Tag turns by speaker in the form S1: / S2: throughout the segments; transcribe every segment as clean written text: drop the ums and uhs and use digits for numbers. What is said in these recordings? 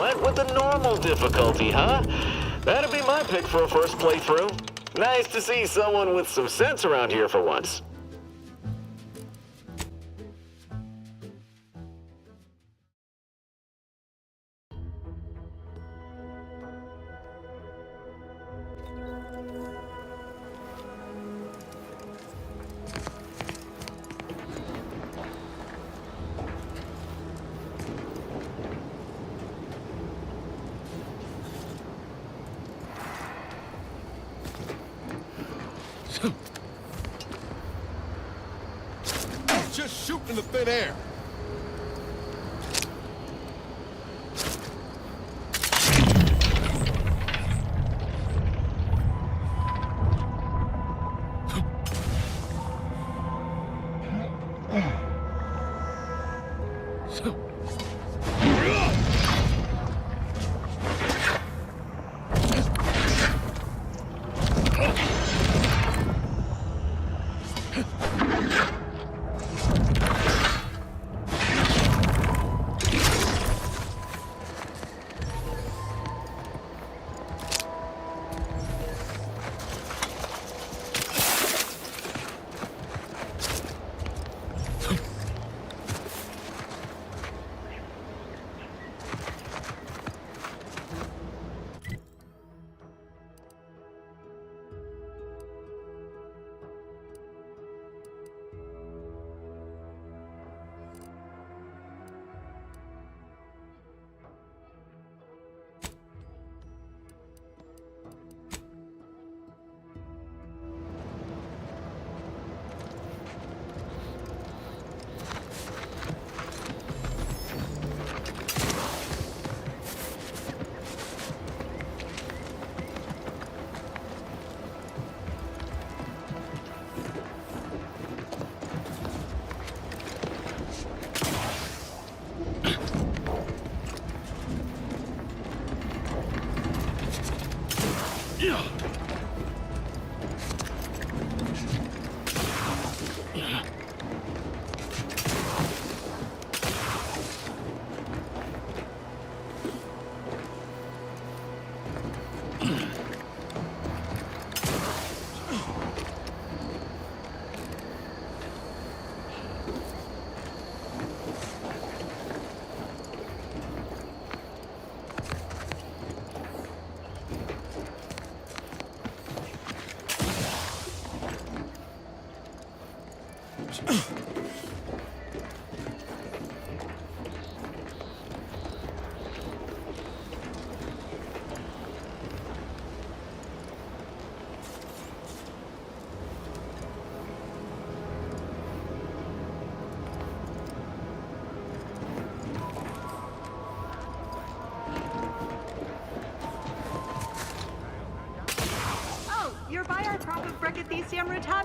S1: Went with the normal difficulty, huh? That'd be my pick for a first playthrough. Nice to see someone with some sense around here for once.
S2: Just shoot in the thin air.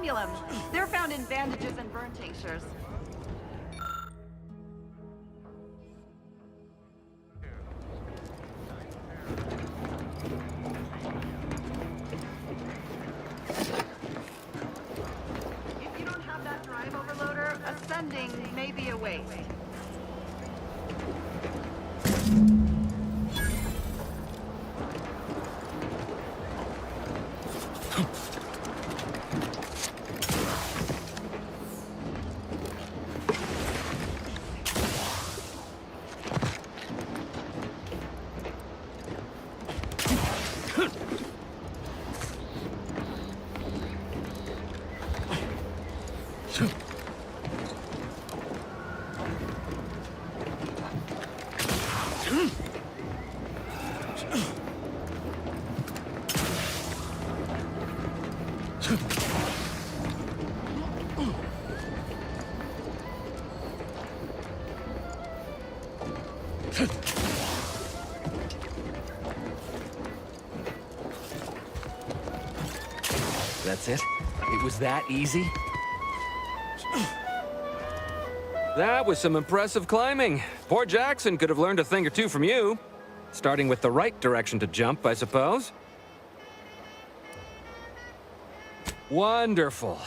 S3: Fierimalum. They're found in bandages and burn tinctures. If you don't have that drive overloader, ascending may be a waste.
S4: That's it? It was that easy? That was some impressive climbing. Poor Jackson could have learned a thing or two from you. Starting with the right direction to jump, I suppose. Wonderful.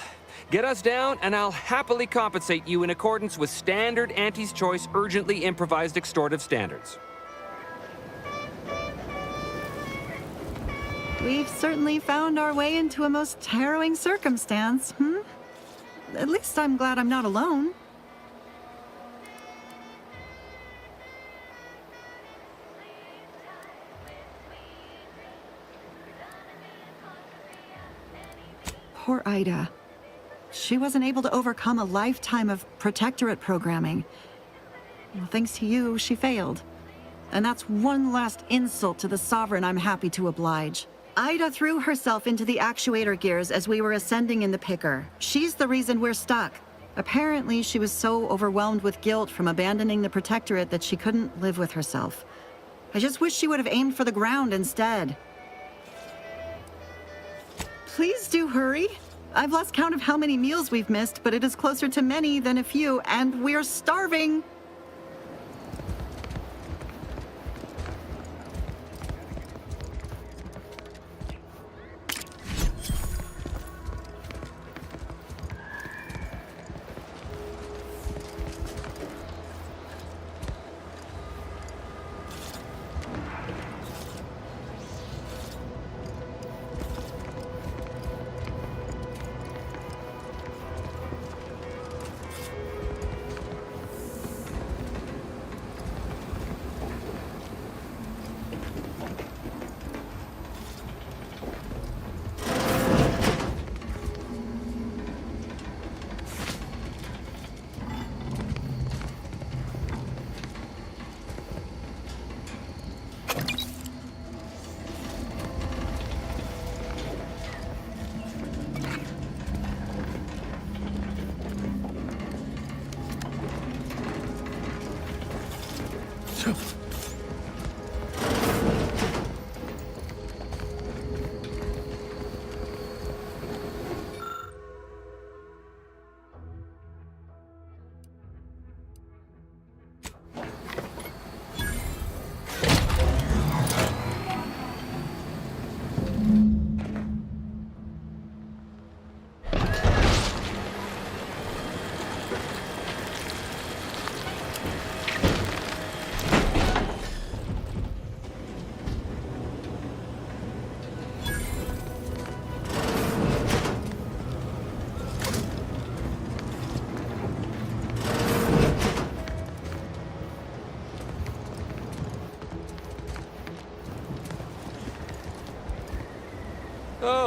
S4: Get us down, and I'll happily compensate you in accordance with standard Auntie's Choice urgently improvised extortive standards.
S3: We've certainly found our way into a most harrowing circumstance, At least I'm glad I'm not alone. Poor Ida. She wasn't able to overcome a lifetime of protectorate programming. Well, thanks to you, she failed. And that's one last insult to the Sovereign I'm happy to oblige. Ida threw herself into the actuator gears as we were ascending in the picker. She's the reason we're stuck. Apparently, she was so overwhelmed with guilt from abandoning the protectorate that she couldn't live with herself. I just wish she would have aimed for the ground instead. Please do hurry. I've lost count of how many meals we've missed, but it is closer to many than a few, and we're starving.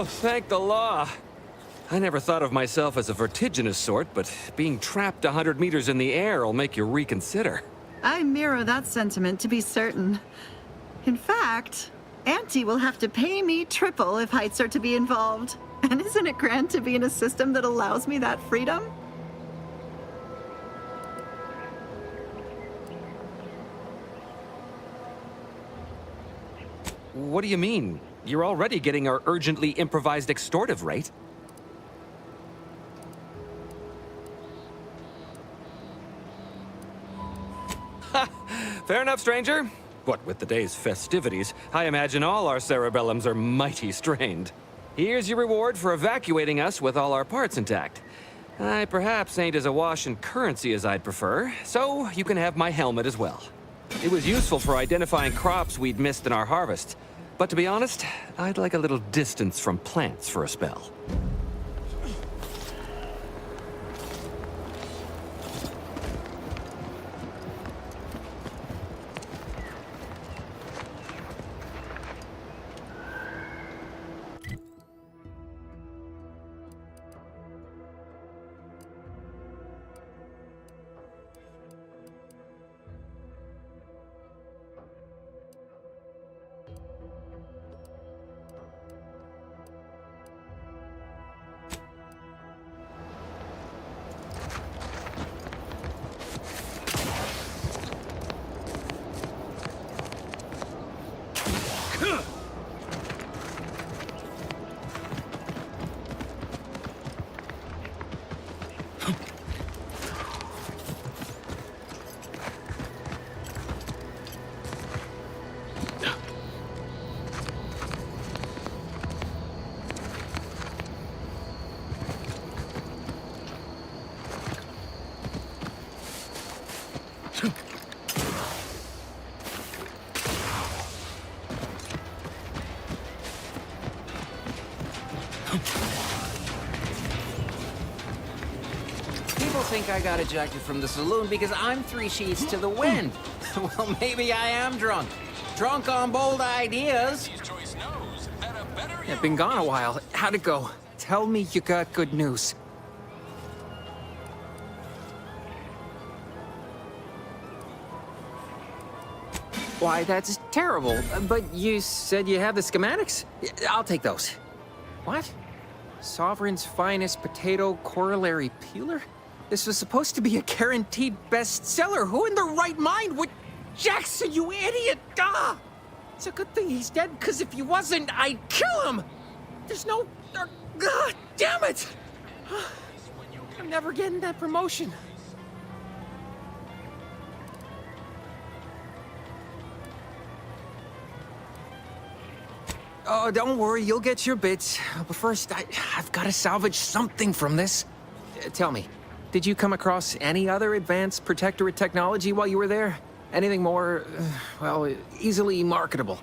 S4: Oh, thank the law. I never thought of myself as a vertiginous sort, but being trapped 100 meters in the air will make you reconsider.
S3: I mirror that sentiment, to be certain. In fact, Auntie will have to pay me triple if heights are to be involved. And isn't it grand to be in a system that allows me that freedom?
S4: What do you mean? You're already getting our urgently improvised extortive rate. Ha! Fair enough, stranger. What with the day's festivities, I imagine all our cerebellums are mighty strained. Here's your reward for evacuating us with all our parts intact. I perhaps ain't as awash in currency as I'd prefer, so you can have my helmet as well. It was useful for identifying crops we'd missed in our harvest. But to be honest, I'd like a little distance from plants for a spell.
S2: People think I got ejected from the saloon because I'm 3 sheets to the wind. Well, maybe I am drunk. Drunk on bold ideas.
S5: Yeah, been gone a while. How'd it go? Tell me you got good news. Why, that's terrible. But you said you have the schematics? I'll take those. What? Sovereign's finest potato corollary peeler? This was supposed to be a guaranteed bestseller. Who in their right mind would... Jackson, you idiot! Ah! It's a good thing he's dead, because if he wasn't, I'd kill him! There's no... God damn it! I'm never getting that promotion. Oh, don't worry, you'll get your bits. But first, I've got to salvage something from this. Tell me, did you come across any other advanced protectorate technology while you were there? Anything more, well, easily marketable?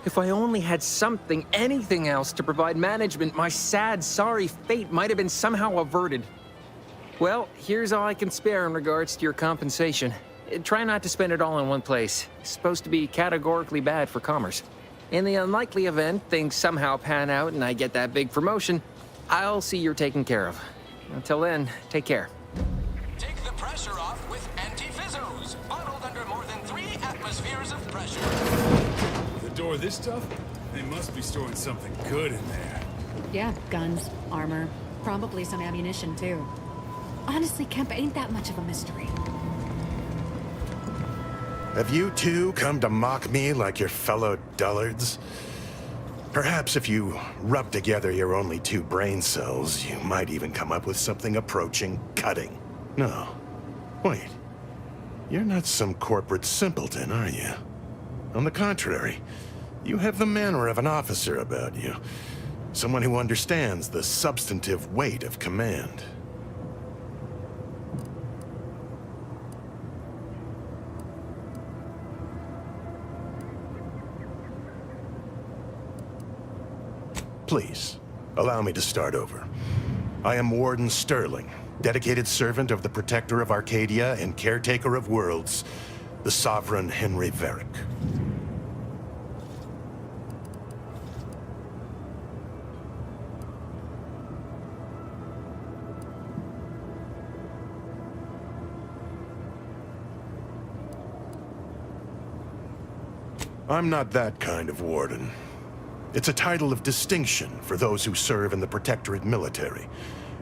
S5: If I only had something, anything else to provide management, my sad, sorry fate might have been somehow averted. Well, here's all I can spare in regards to your compensation. Try not to spend it all in one place. It's supposed to be categorically bad for commerce. In the unlikely event things somehow pan out and I get that big promotion, I'll see you're taken care of. Until then, take care.
S6: Take the pressure off with anti-fizzos, bottled under more than 3 atmospheres of pressure.
S7: Store this stuff? They must be storing something good in there.
S8: Yeah, guns, armor, probably some ammunition too. Honestly, Kemp ain't that much of a mystery.
S9: Have you two come to mock me like your fellow dullards? Perhaps if you rub together your only 2 brain cells, you might even come up with something approaching cutting. No. Wait. You're not some corporate simpleton, are you? On the contrary, you have the manner of an officer about you. Someone who understands the substantive weight of command. Please, allow me to start over. I am Warden Sterling, dedicated servant of the Protector of Arcadia and Caretaker of Worlds, the Sovereign Henry Varick. I'm not that kind of warden. It's a title of distinction for those who serve in the Protectorate military,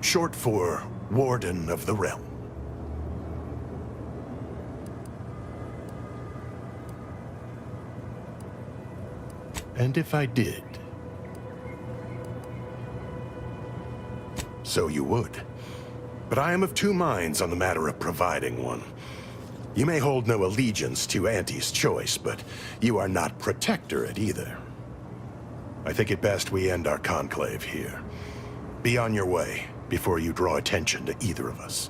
S9: short for Warden of the Realm. And if I did, so you would. But I am of 2 minds on the matter of providing one. You may hold no allegiance to Auntie's choice, but you are not Protectorate either. I think it best we end our conclave here. Be on your way before you draw attention to either of us.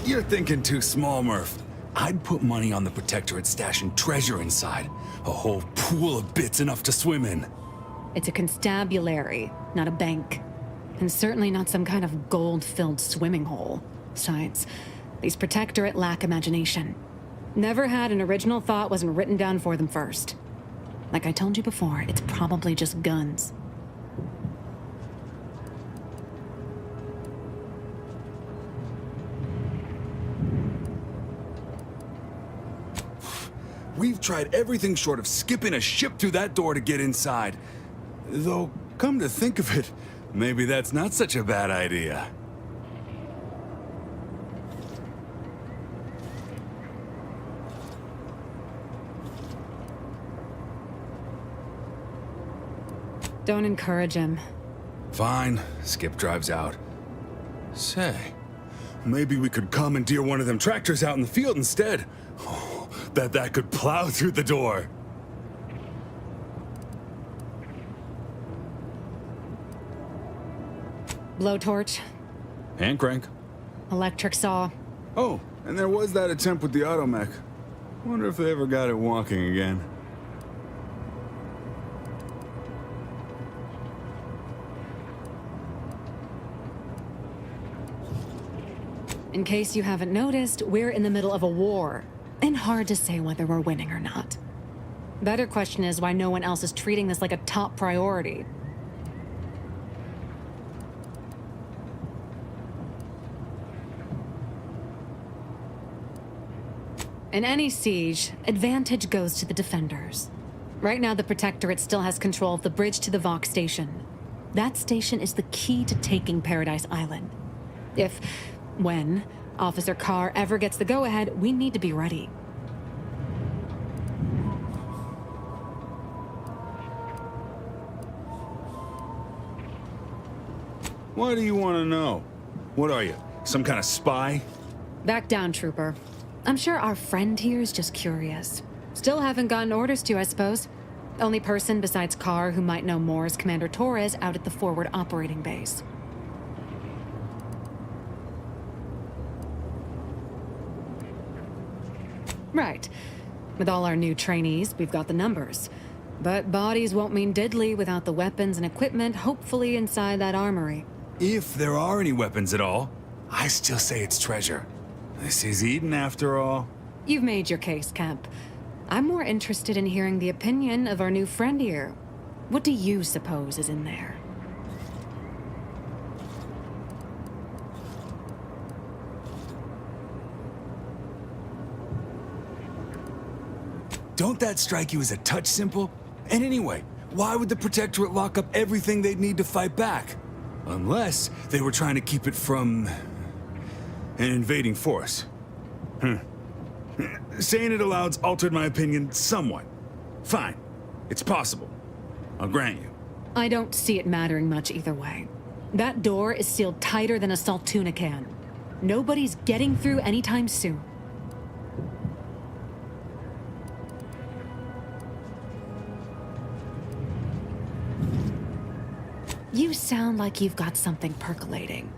S7: You're thinking too small, Murph. I'd put money on the Protectorate stashing treasure inside. A whole pool of bits enough to swim in.
S8: It's a constabulary, not a bank. And certainly not some kind of gold-filled swimming hole. Besides, these Protectorate lack imagination. Never had an original thought wasn't written down for them first. Like I told you before, it's probably just guns.
S7: We've tried everything short of skipping a ship through that door to get inside. Though, come to think of it, maybe that's not such a bad idea.
S8: Don't encourage him.
S7: Fine, Skip drives out. Say, maybe we could commandeer one of them tractors out in the field instead. Oh, bet that could plow through the door.
S8: Blowtorch,
S7: Hand crank.
S8: electric saw.
S7: Oh, and there was that attempt with the automech. Wonder if they ever got it walking again.
S8: In case you haven't noticed, we're in the middle of a war. And hard to say whether we're winning or not. Better question is why no one else is treating this like a top priority. In any siege, advantage goes to the defenders. Right now, the Protectorate still has control of the bridge to the Vox station. That station is the key to taking Paradise Island. When Officer Carr ever gets the go-ahead, we need to be ready.
S7: Why do you want to know? What are you, some kind of spy?
S8: Back down, Trooper. I'm sure our friend here is just curious. Still haven't gotten orders to, I suppose. Only person besides Carr who might know more is Commander Torres out at the forward operating base. Right. With all our new trainees, we've got the numbers. But bodies won't mean diddly without the weapons and equipment hopefully inside that armory.
S7: If there are any weapons at all, I still say it's treasure. This is Eden after all.
S8: You've made your case, Cap. I'm more interested in hearing the opinion of our new friend here. What do you suppose is in there?
S7: Don't that strike you as a touch simple? And anyway, why would the Protectorate lock up everything they'd need to fight back? Unless they were trying to keep it from an invading force. Saying it aloud's altered my opinion somewhat. Fine, it's possible. I'll grant you.
S8: I don't see it mattering much either way. That door is sealed tighter than a salt tuna can. Nobody's getting through anytime soon. You sound like you've got something percolating.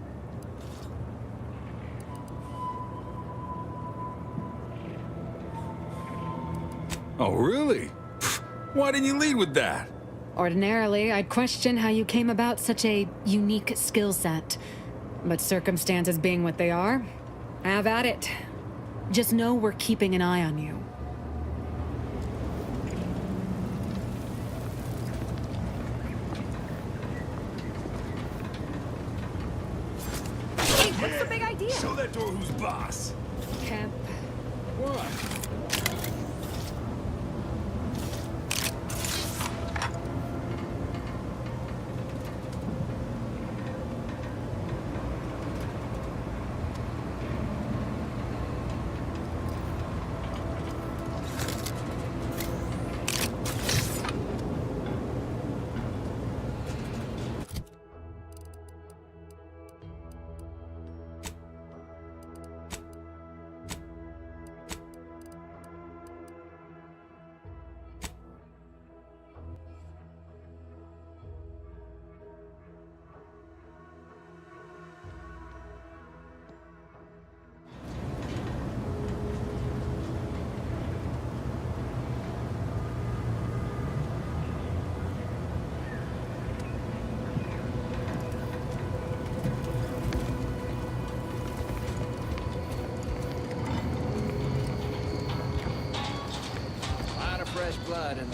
S7: Oh, really? Why didn't you lead with that?
S8: Ordinarily, I'd question how you came about such a unique skill set. But circumstances being what they are, have at it. Just know we're keeping an eye on you.
S10: Hey, what's the big idea?
S7: Show that door who's boss.
S8: Cap.
S7: What?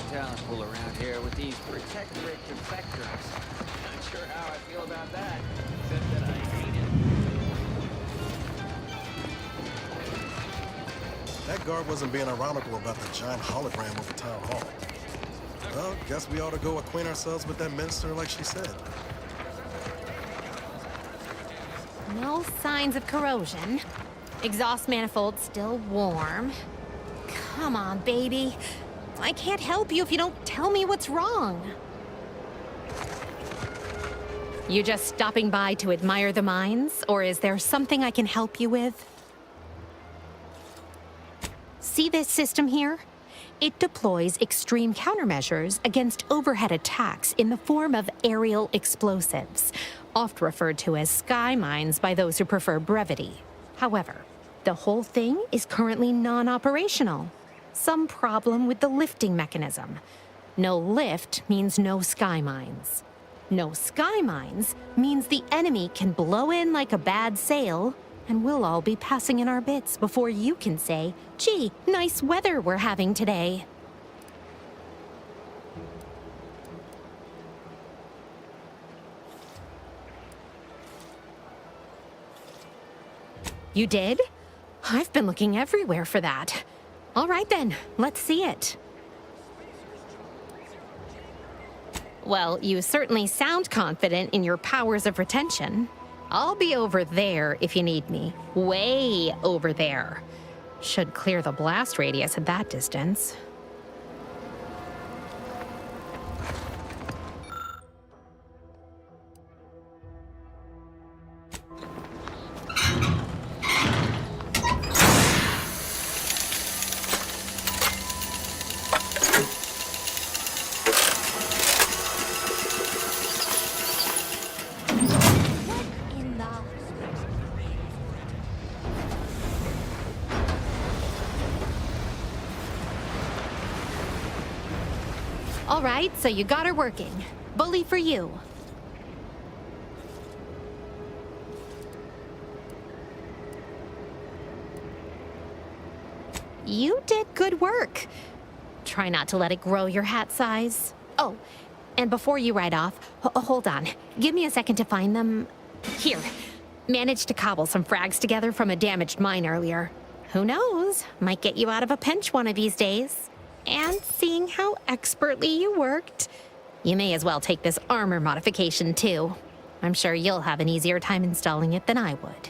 S2: talent pool around here with these protectorate defectors. Not sure how I feel about that, except that I hate it.
S10: That guard wasn't being ironical about the giant hologram over town hall. Well, guess we ought to go acquaint ourselves with that minister like she said.
S11: No signs of corrosion. Exhaust manifold still warm. Come on, baby. I can't help you if you don't tell me what's wrong. You just stopping by to admire the mines, or is there something I can help you with? See this system here? It deploys extreme countermeasures against overhead attacks in the form of aerial explosives, oft referred to as sky mines by those who prefer brevity. However, the whole thing is currently non-operational. Some problem with the lifting mechanism. No lift means no sky mines. No sky mines means the enemy can blow in like a bad sail, and we'll all be passing in our bits before you can say, "Gee, nice weather we're having today." You did? I've been looking everywhere for that. All right then, let's see it. Well, you certainly sound confident in your powers of retention. I'll be over there if you need me. Way over there. Should clear the blast radius at that distance. All right, so you got her working. Bully for you. You did good work. Try not to let it grow your hat size. Oh, and before you ride off, hold on. Give me a second to find them. Here. Managed to cobble some frags together from a damaged mine earlier. Who knows? Might get you out of a pinch one of these days. And seeing how expertly you worked, you may as well take this armor modification too. I'm sure you'll have an easier time installing it than I would.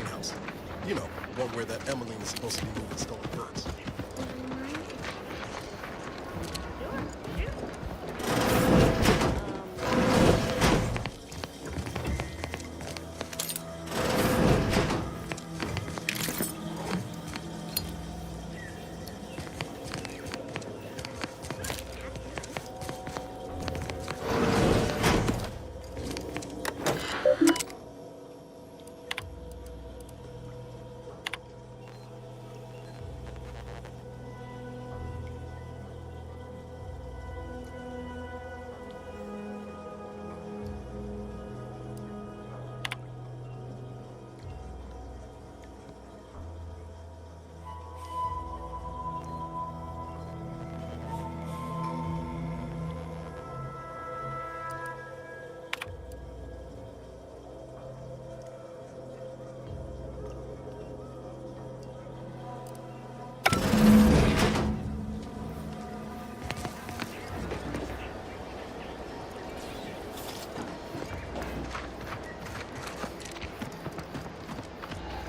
S10: greenhouse. You know, one where that Emmeline is supposed to be moving stolen goods.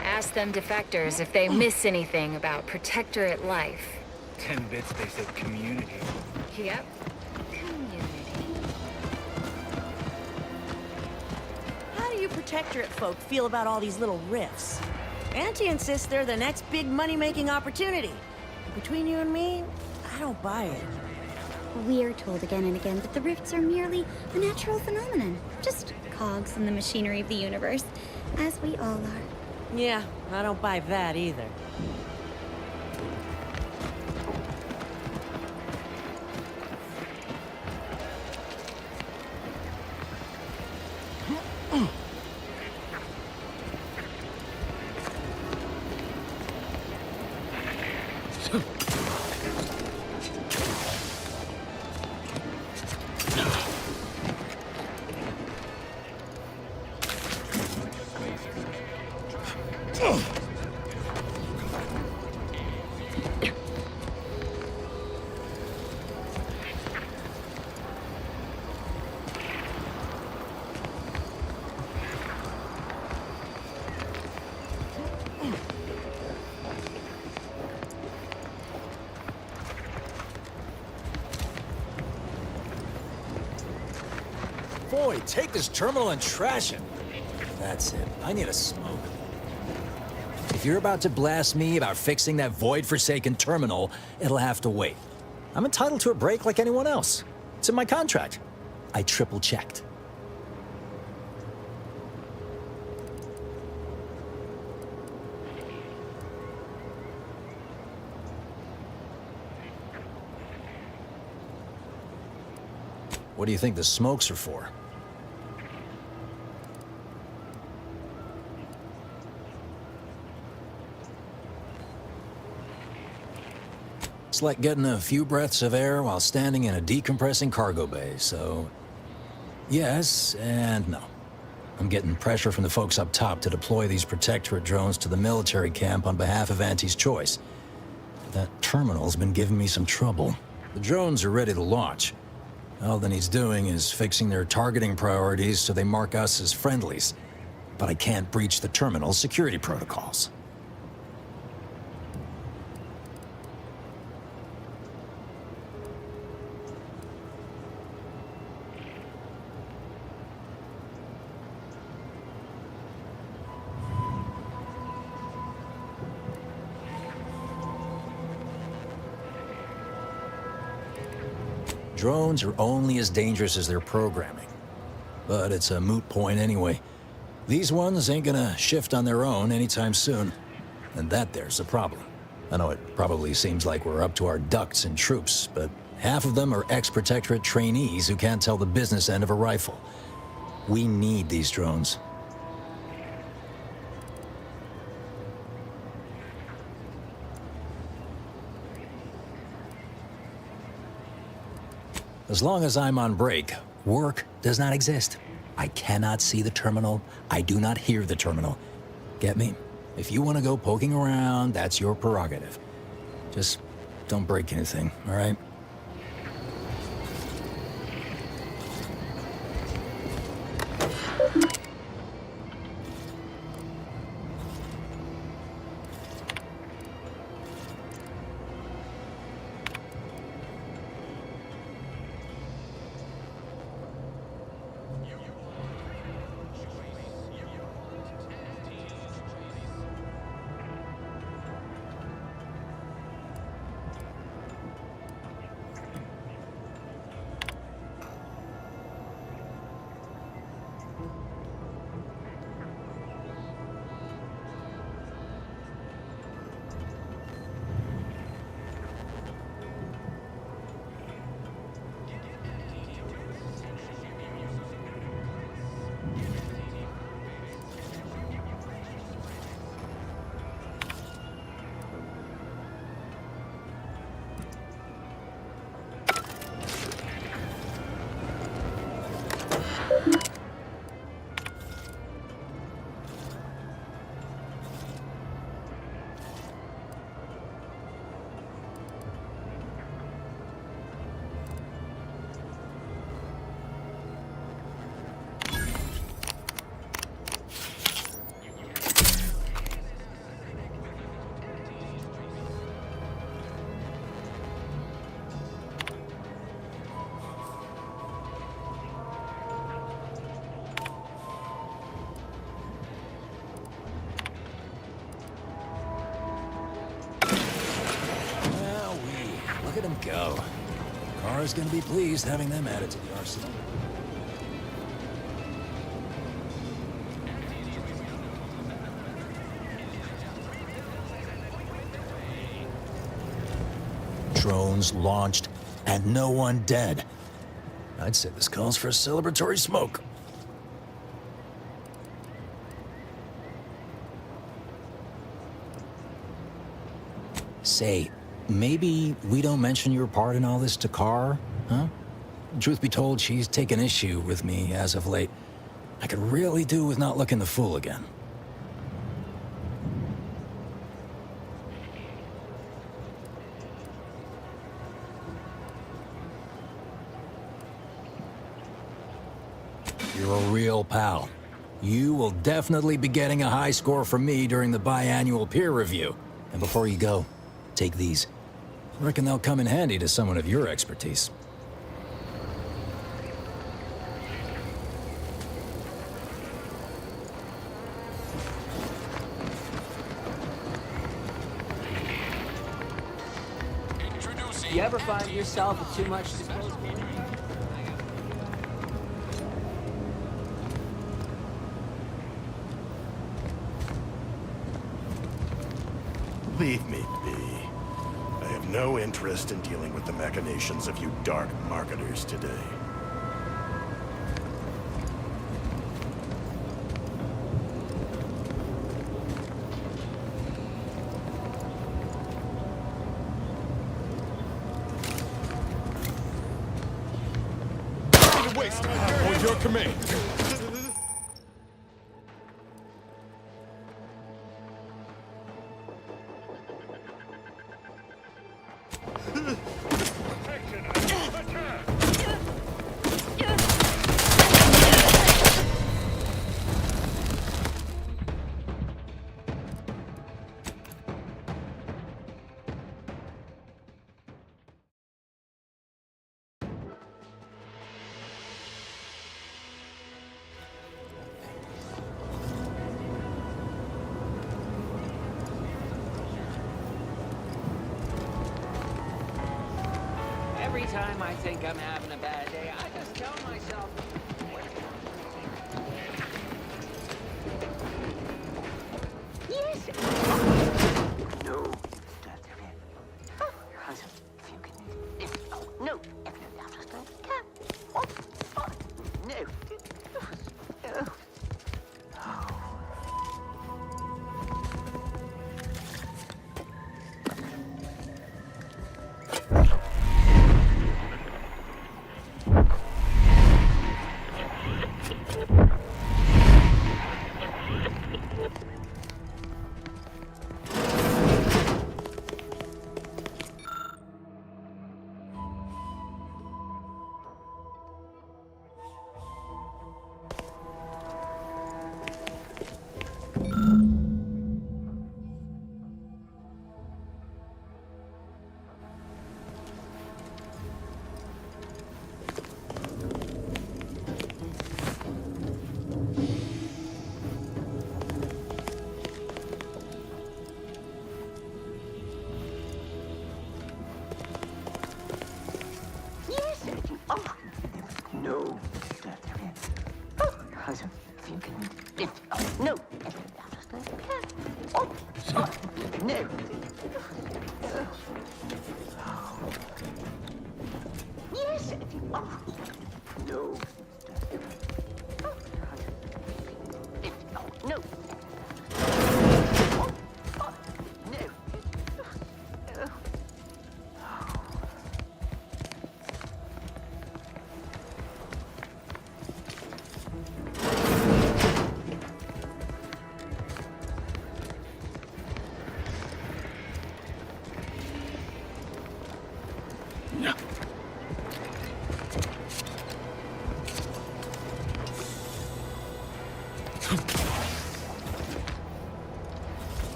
S12: Ask them defectors if they miss anything about Protectorate life.
S13: 10 bits, they said community.
S12: Yep. Community.
S14: How do you Protectorate folk feel about all these little rifts? Auntie insists they're the next big money-making opportunity. Between you and me, I don't buy it.
S15: We're told again and again that the rifts are merely a natural phenomenon. Just cogs in the machinery of the universe, as we all are.
S14: Yeah, I don't buy that either.
S16: Boy, take this terminal and trash it. That's it. I need a smoke. If you're about to blast me about fixing that void-forsaken terminal, it'll have to wait. I'm entitled to a break like anyone else. It's in my contract. I triple-checked. What do you think the smokes are for? It's like getting a few breaths of air while standing in a decompressing cargo bay, so... yes and no. I'm getting pressure from the folks up top to deploy these Protectorate drones to the military camp on behalf of Auntie's choice. That terminal's been giving me some trouble. The drones are ready to launch. All that needs doing is fixing their targeting priorities so they mark us as friendlies. But I can't breach the terminal's security protocols. Drones are only as dangerous as their programming. But it's a moot point anyway. These ones ain't gonna shift on their own anytime soon. And that there's the problem. I know it probably seems like we're up to our ducks in troops, but half of them are ex-Protectorate trainees who can't tell the business end of a rifle. We need these drones. As long as I'm on break, work does not exist. I cannot see the terminal. I do not hear the terminal. Get me? If you want to go poking around, that's your prerogative. Just don't break anything, all right? Look at them go. Car's gonna be pleased having them added to the arsenal. Drones launched, and no one dead. I'd say this calls for a celebratory smoke. Say, maybe we don't mention your part in all this to Carr, huh? Truth be told, she's taken issue with me as of late. I could really do with not looking the fool again. You're a real pal. You will definitely be getting a high score from me during the biannual peer review. And before you go, take these. I reckon they'll come in handy to someone of your expertise.
S2: You ever find yourself with too much disposable?
S9: Leave me be. I have no interest in dealing with the machinations of you dark marketers today.
S10: Waste. On your command.
S2: Every time I think I'm having a bad day, I just tell myself... Yes! No. No.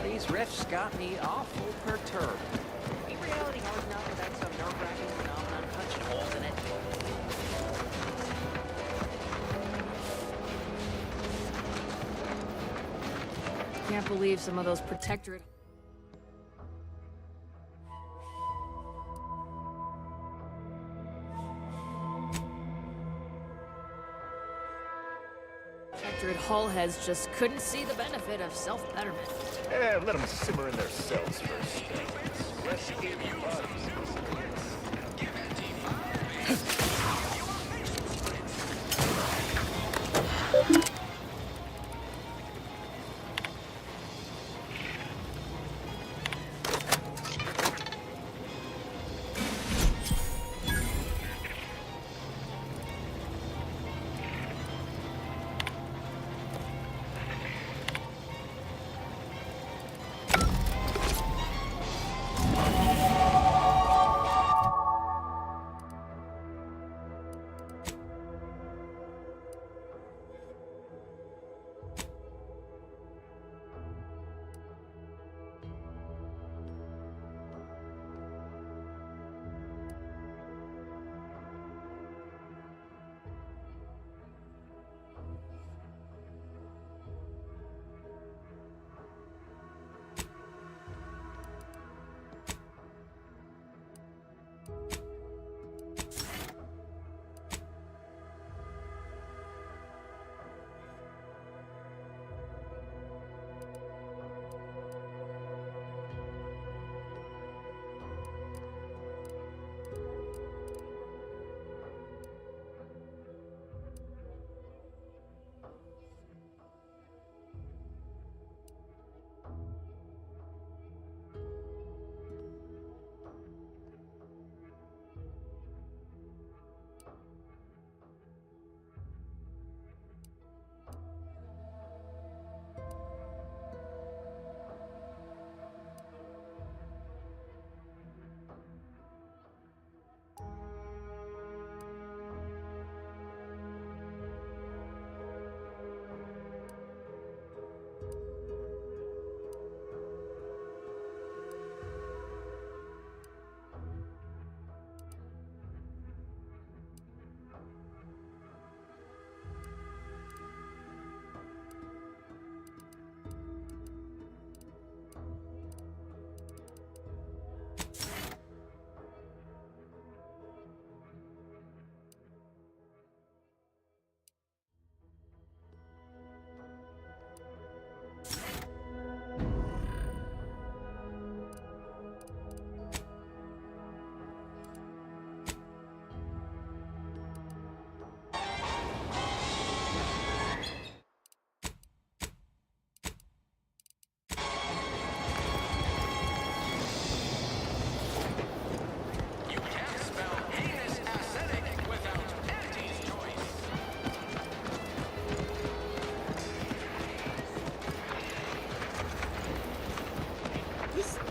S2: These rifts got me awful perturbed. Ain't reality hard enough without some nerve-wracking phenomenon punching holes in it?
S12: Can't believe some of those protectorate... Protectorate hull heads just couldn't see the benefit of self-betterment.
S9: Let them simmer in their cells first. Let's give you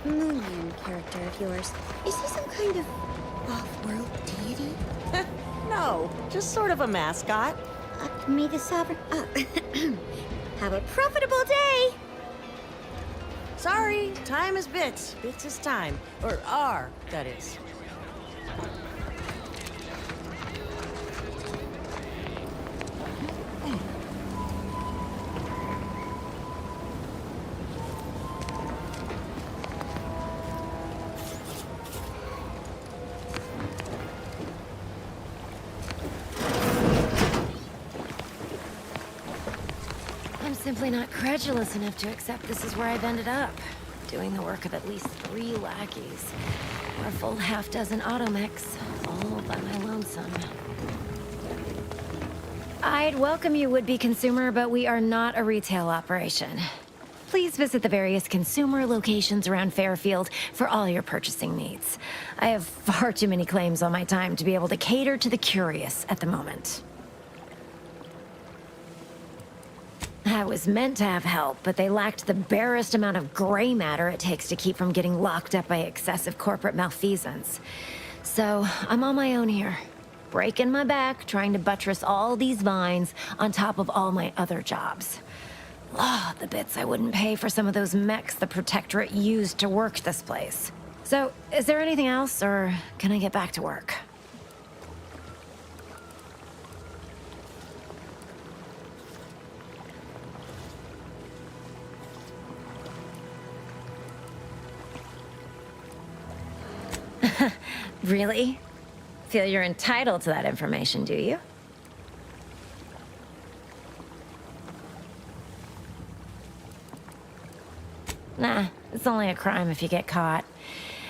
S15: Moonian character of yours, is he some kind of off-world deity?
S14: No, just sort of a mascot.
S15: May the sovereign... have a profitable day!
S14: Sorry, time is bits. Bits is time. Or are, that is.
S17: simply not credulous enough to accept this is where I've ended up. Doing the work of at least 3 lackeys. Or a full half-dozen automechs, all by my lonesome. I'd welcome you, would-be consumer, but we are not a retail operation. Please visit the various consumer locations around Fairfield for all your purchasing needs. I have far too many claims on my time to be able to cater to the curious at the moment. I was meant to have help, but they lacked the barest amount of gray matter it takes to keep from getting locked up by excessive corporate malfeasance. So, I'm on my own here, breaking my back, trying to buttress all these vines on top of all my other jobs. Oh, the bits I wouldn't pay for some of those mechs the Protectorate used to work this place. So, is there anything else, or can I get back to work? Really? Feel you're entitled to that information, do you? Nah, it's only a crime if you get caught.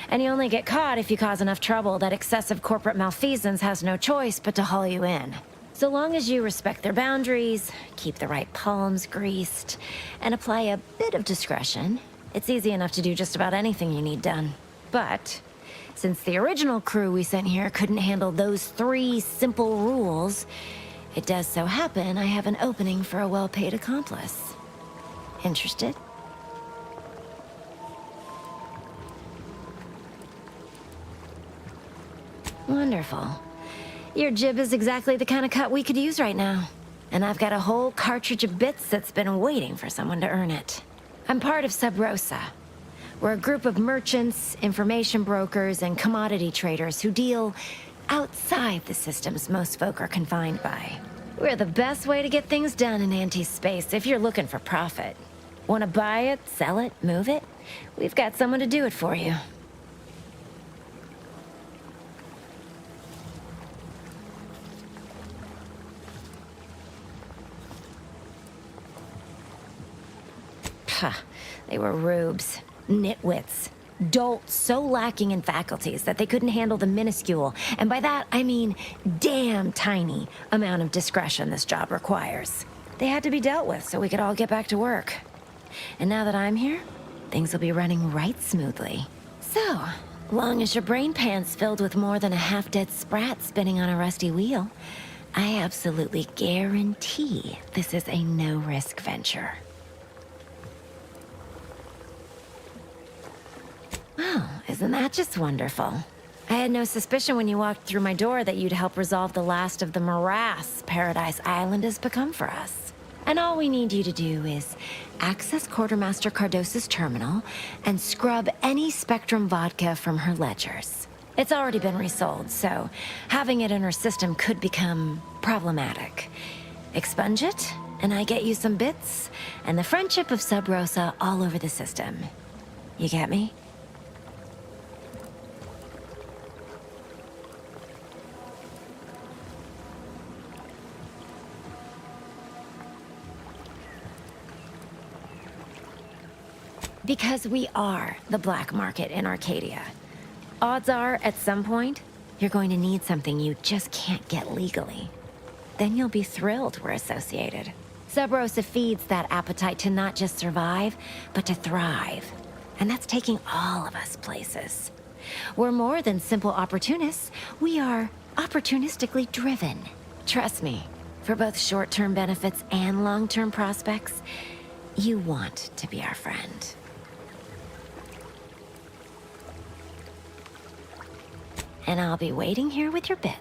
S17: And you only get caught if you cause enough trouble that excessive corporate malfeasance has no choice but to haul you in. So long as you respect their boundaries, keep the right palms greased, and apply a bit of discretion, it's easy enough to do just about anything you need done. But since the original crew we sent here couldn't handle those 3 simple rules, it does so happen I have an opening for a well-paid accomplice. Interested? Wonderful. Your jib is exactly the kind of cut we could use right now. And I've got a whole cartridge of bits that's been waiting for someone to earn it. I'm part of Sub Rosa. We're a group of merchants, information brokers, and commodity traders who deal outside the systems most folk are confined by. We're the best way to get things done in anti-space if you're looking for profit. Want to buy it, sell it, move it? We've got someone to do it for you. They were rubes, nitwits, dolts so lacking in faculties that they couldn't handle the minuscule, and by that I mean damn tiny, amount of discretion this job requires. They had to be dealt with so we could all get back to work. And now that I'm here, things will be running right smoothly. So, long as your brain pan's filled with more than a half-dead sprat spinning on a rusty wheel, I absolutely guarantee this is a no-risk venture. Oh, isn't that just wonderful? I had no suspicion when you walked through my door that you'd help resolve the last of the morass Paradise Island has become for us. And all we need you to do is access Quartermaster Cardos's terminal and scrub any Spectrum vodka from her ledgers. It's already been resold, so having it in her system could become problematic. Expunge it, and I get you some bits, and the friendship of Sub Rosa all over the system. You get me? Because we are the black market in Arcadia. Odds are, at some point, you're going to need something you just can't get legally. Then you'll be thrilled we're associated. Sub Rosa feeds that appetite to not just survive, but to thrive. And that's taking all of us places. We're more than simple opportunists. We are opportunistically driven. Trust me, for both short-term benefits and long-term prospects, you want to be our friend. And I'll be waiting here with your bits.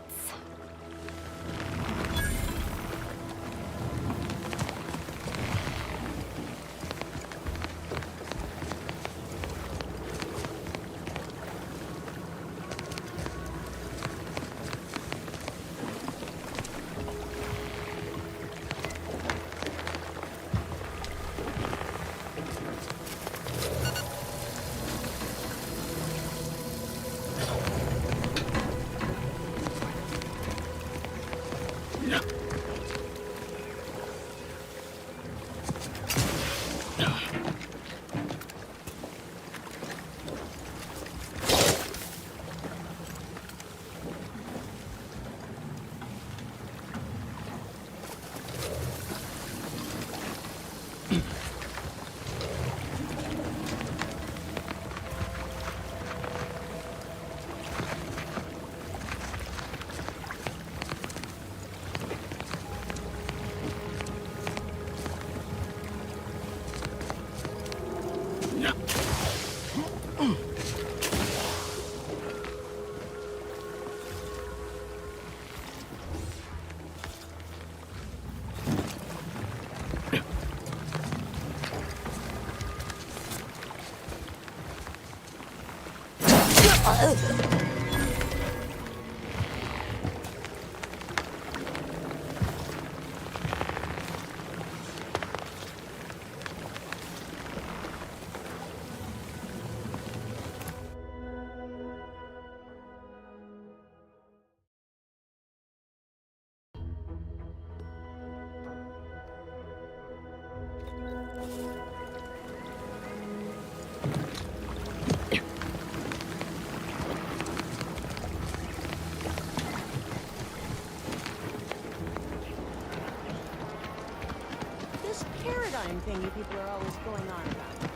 S14: This paradigm thing you people are always going on about.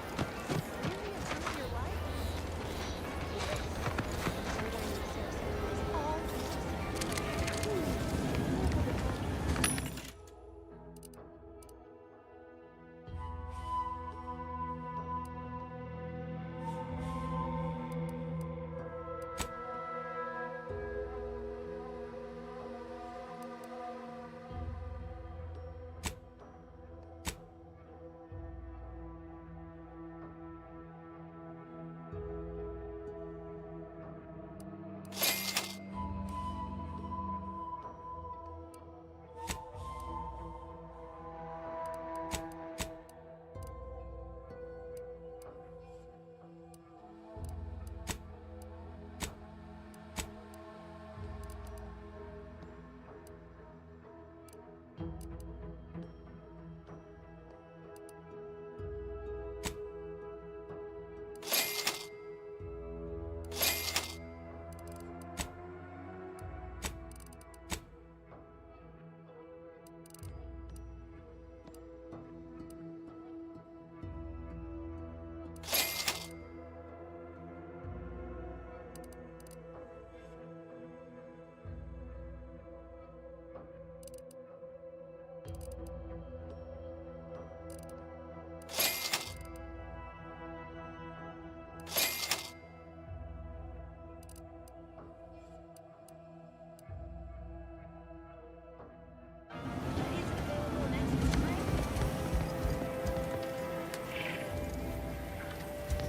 S14: Does it really improve your life?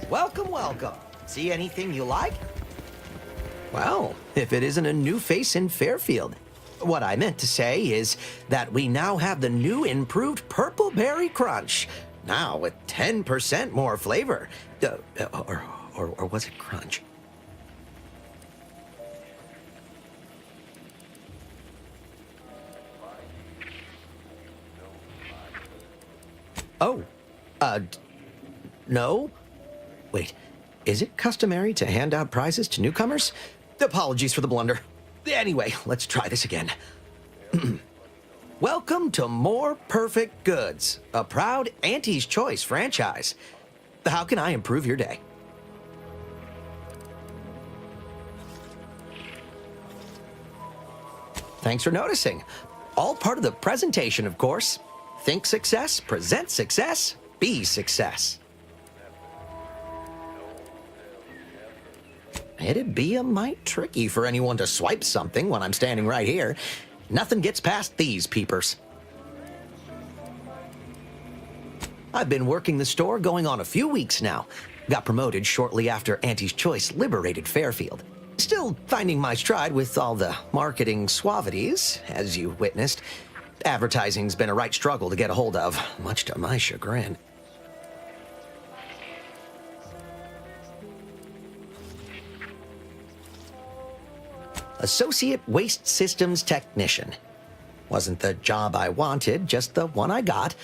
S18: Welcome, welcome. See anything you like? Well, if it isn't a new face in Fairfield. What I meant to say is that we now have the new improved Purple Berry Crunch. Now with 10% more flavor. Or was it crunch? Oh, no? Wait, is it customary to hand out prizes to newcomers? Apologies for the blunder. Anyway, let's try this again. Welcome to More Perfect Goods, a proud Auntie's Choice franchise. How can I improve your day? Thanks for noticing. All part of the presentation, of course. Think success, present success, be success. It'd be a mite tricky for anyone to swipe something when I'm standing right here. Nothing gets past these peepers. I've been working the store going on a few weeks now. Got promoted shortly after Auntie's Choice liberated Fairfield. Still finding my stride with all the marketing suavities, as you witnessed. Advertising's been a right struggle to get a hold of, much to my chagrin. Associate Waste Systems Technician. Wasn't the job I wanted, just the one I got.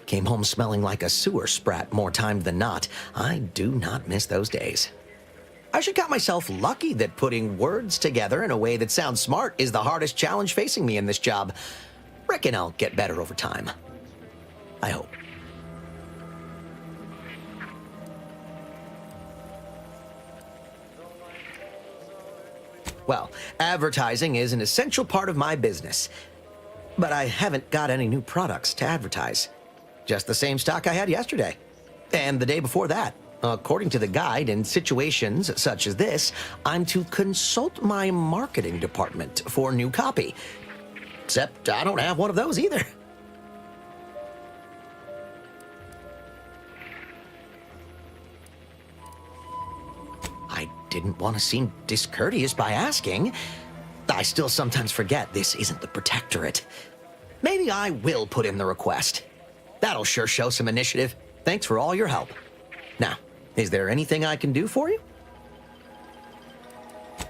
S18: Came home smelling like a sewer sprat more time than not. I do not miss those days. I should count myself lucky that putting words together in a way that sounds smart is the hardest challenge facing me in this job. Reckon I'll get better over time. I hope. Well, advertising is an essential part of my business. But I haven't got any new products to advertise. Just the same stock I had yesterday. And the day before that. According to the guide, in situations such as this, I'm to consult my marketing department for new copy. Except I don't have one of those either. I didn't want to seem discourteous by asking. I still sometimes forget this isn't the Protectorate. Maybe I will put in the request. That'll sure show some initiative. Thanks for all your help. Now, is there anything I can do for you?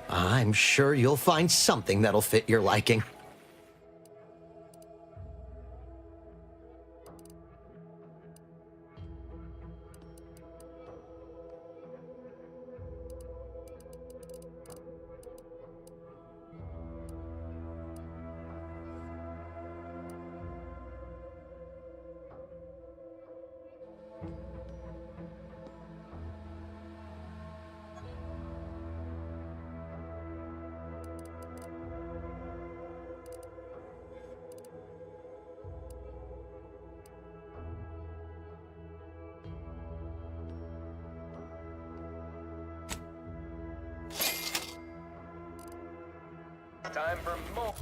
S18: I'm sure you'll find something that'll fit your liking.
S6: Time for more.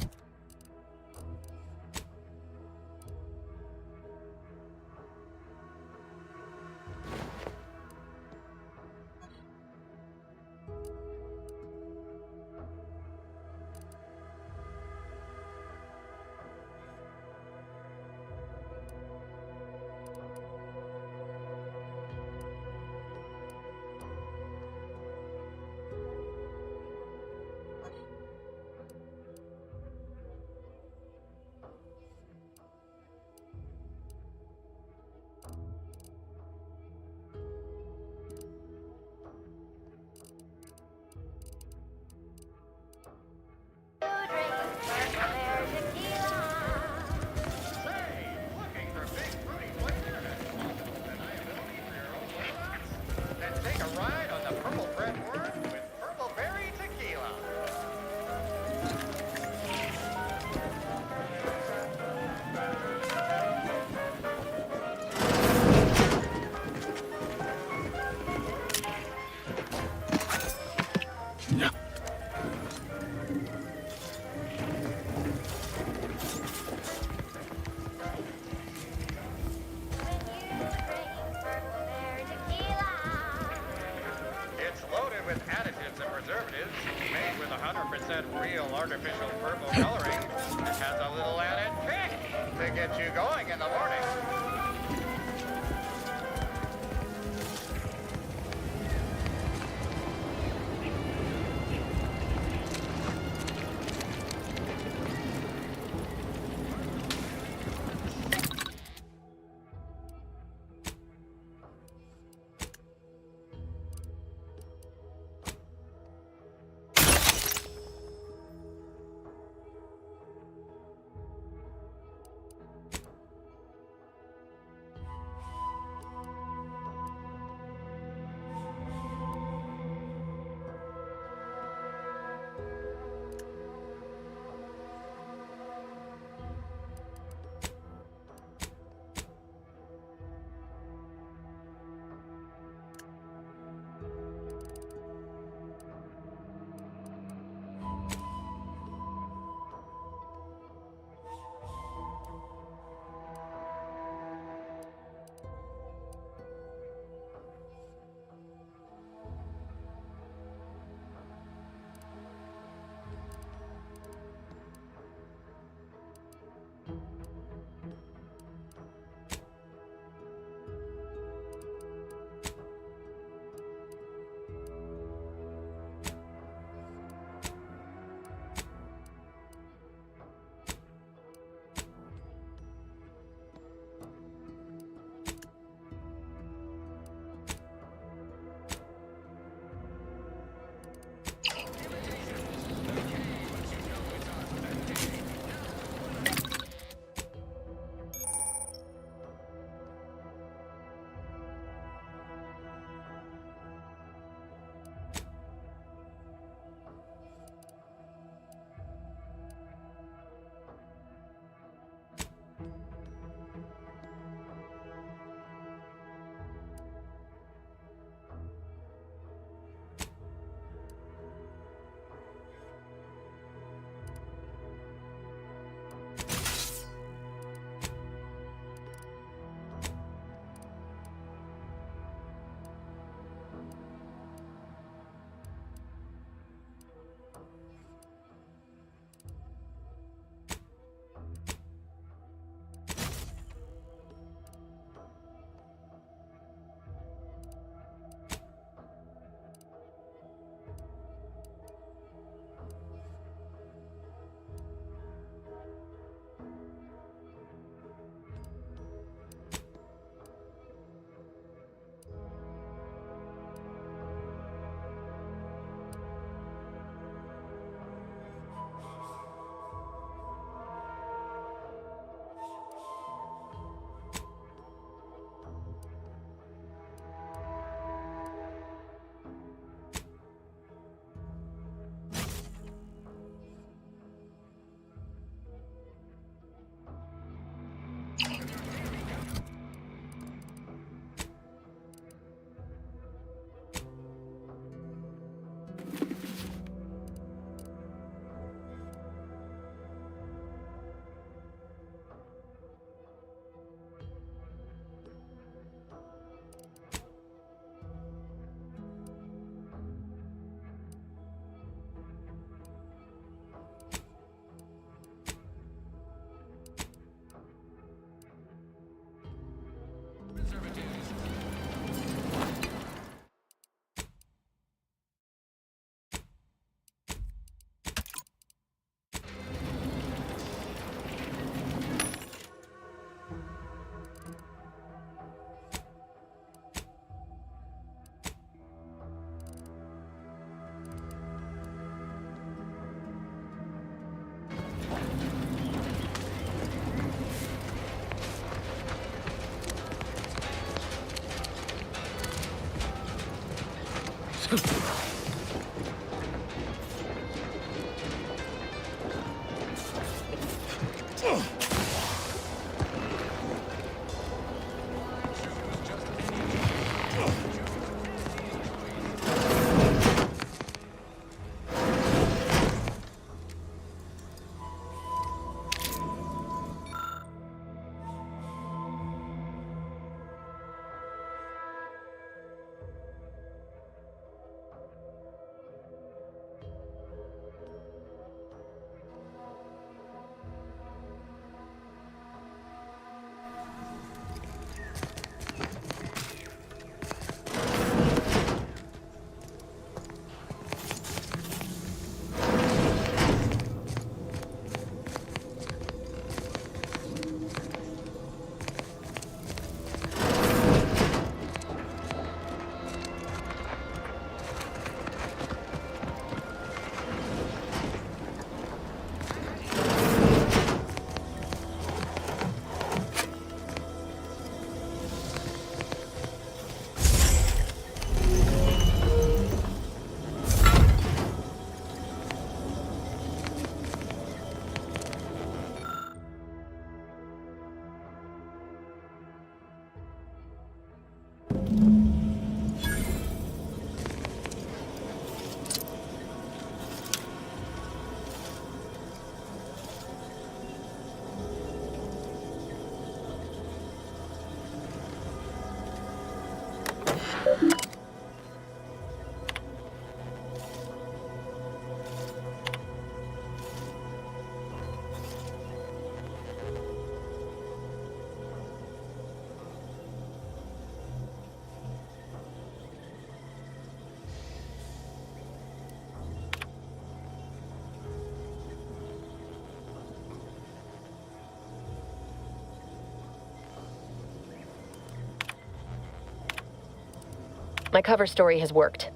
S19: My cover story has worked.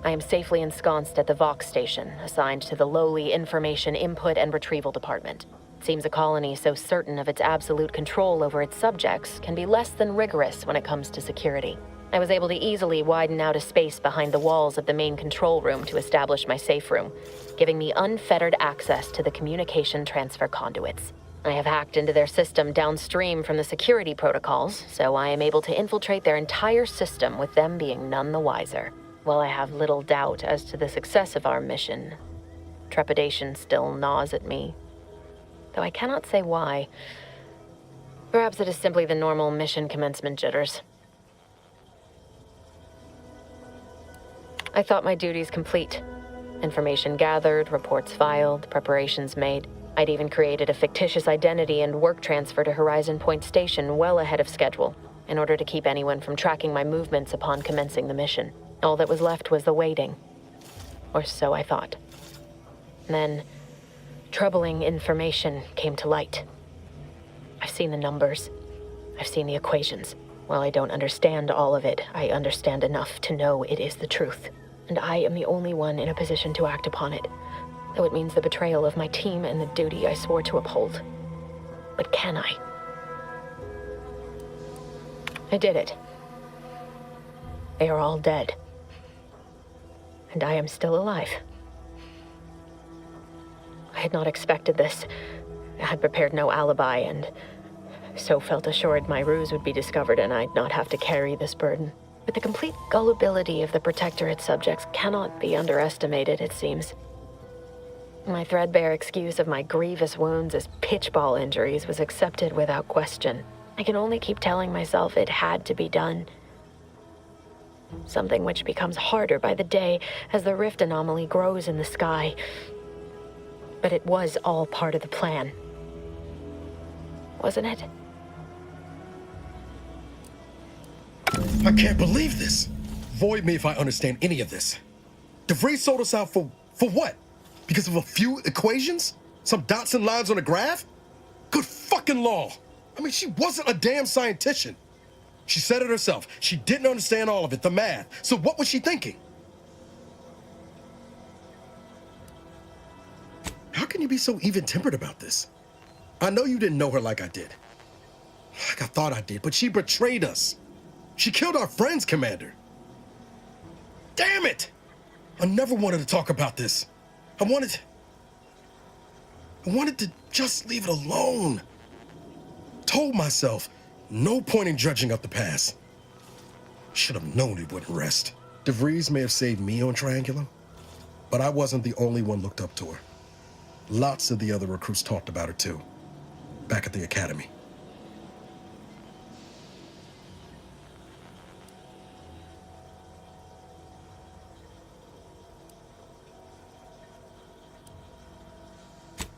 S19: I am safely ensconced at the Vox station, assigned to the lowly Information Input and Retrieval Department. It seems a colony so certain of its absolute control over its subjects can be less than rigorous when it comes to security. I was able to easily widen out a space behind the walls of the main control room to establish my safe room, giving me unfettered access to the communication transfer conduits. I have hacked into their system downstream from the security protocols, so I am able to infiltrate their entire system with them being none the wiser. While I have little doubt as to the success of our mission, trepidation still gnaws at me, though I cannot say why. Perhaps it is simply the normal mission commencement jitters. I thought my duties complete. Information gathered, reports filed, preparations made. I'd even created a fictitious identity and work transfer to Horizon Point Station well ahead of schedule, in order to keep anyone from tracking my movements upon commencing the mission. All that was left was the waiting. Or so I thought. Then, troubling information came to light. I've seen the numbers. I've seen the equations. While I don't understand all of it, I understand enough to know it is the truth. And I am the only one in a position to act upon it. Though it means the betrayal of my team and the duty I swore to uphold. But can I? I did it. They are all dead. And I am still alive. I had not expected this. I had prepared no alibi, and so felt assured my ruse would be discovered and I'd not have to carry this burden. But the complete gullibility of the Protectorate subjects cannot be underestimated, it seems. My threadbare excuse of my grievous wounds as pitchball injuries was accepted without question. I can only keep telling myself it had to be done. Something which becomes harder by the day as the rift anomaly grows in the sky. But it was all part of the plan. Wasn't it?
S10: I can't believe this. Void me if I understand any of this. DeVries sold us out for what? Because of a few equations? Some dots and lines on a graph? Good fucking law. I mean, she wasn't a damn scientist. She said it herself. She didn't understand all of it, the math. So what was she thinking? How can you be so even-tempered about this? I know you didn't know her like I did. Like I thought I did, but she betrayed us. She killed our friends, Commander. Damn it! I never wanted to talk about this. I wanted to just leave it alone. Told myself, no point in dredging up the past. Should have known it wouldn't rest. DeVries may have saved me on Triangulum, but I wasn't the only one looked up to her. Lots of the other recruits talked about her too, back at the academy.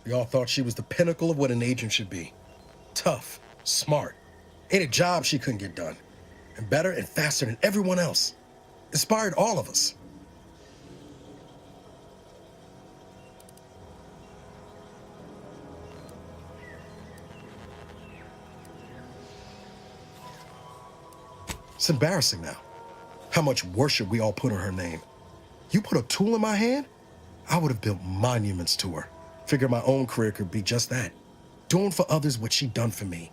S10: We all thought she was the pinnacle of what an agent should be. Tough, smart, ain't a job she couldn't get done. And better and faster than everyone else. Inspired all of us. It's embarrassing now. How much worship we all put on her name. You put a tool in my hand, I would have built monuments to her. Figured my own career could be just that. Doing for others what she done for me.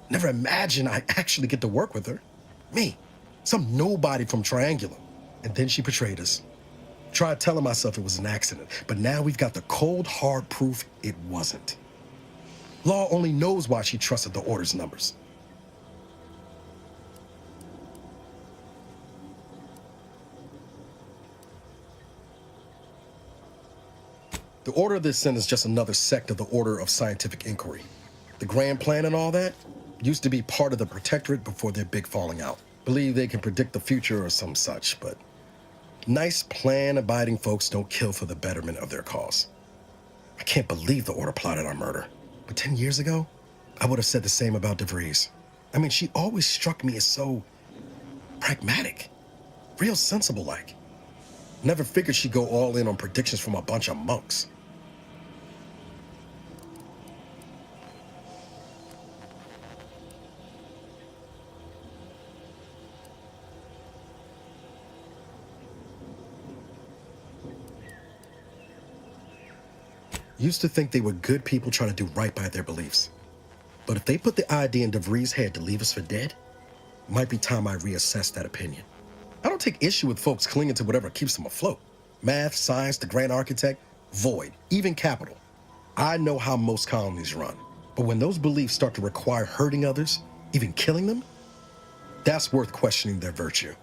S10: Never imagined I'd actually get to work with her. Me, some nobody from Triangulum. And then she betrayed us. Tried telling myself it was an accident, but now we've got the cold, hard proof it wasn't. Law only knows why she trusted the Order's numbers. The Order of this Sin is just another sect of the Order of Scientific Inquiry. The Grand Plan and all that used to be part of the Protectorate before their big falling out. Believe they can predict the future or some such, but nice plan-abiding folks don't kill for the betterment of their cause. I can't believe the Order plotted our murder. But 10 years ago, I would have said the same about DeVries. I mean, she always struck me as so pragmatic, real sensible-like. Never figured she'd go all in on predictions from a bunch of monks. Used to think they were good people trying to do right by their beliefs. But if they put the idea in DeVries' head to leave us for dead, it might be time I reassess that opinion. I don't take issue with folks clinging to whatever keeps them afloat. Math, science, the grand architect, void, even capital. I know how most colonies run. But when those beliefs start to require hurting others, even killing them, that's worth questioning their virtue.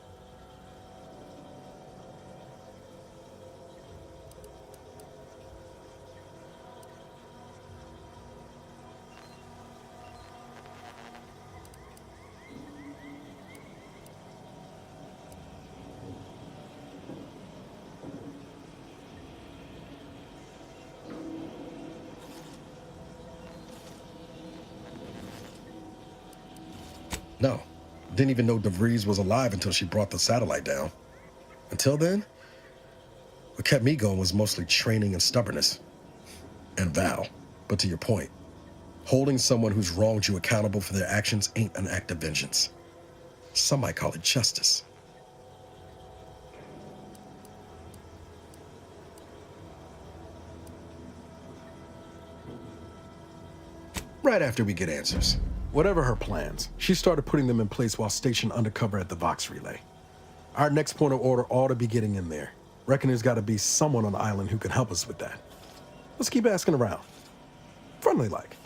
S10: No, didn't even know DeVries was alive until she brought the satellite down. Until then, what kept me going was mostly training and stubbornness. And Val. But to your point, holding someone who's wronged you accountable for their actions ain't an act of vengeance. Some might call it justice. Right after we get answers. Whatever her plans, she started putting them in place while stationed undercover at the Vox Relay. Our next point of order ought to be getting in there. Reckon there's got to be someone on the island who can help us with that. Let's keep asking around. Friendly like.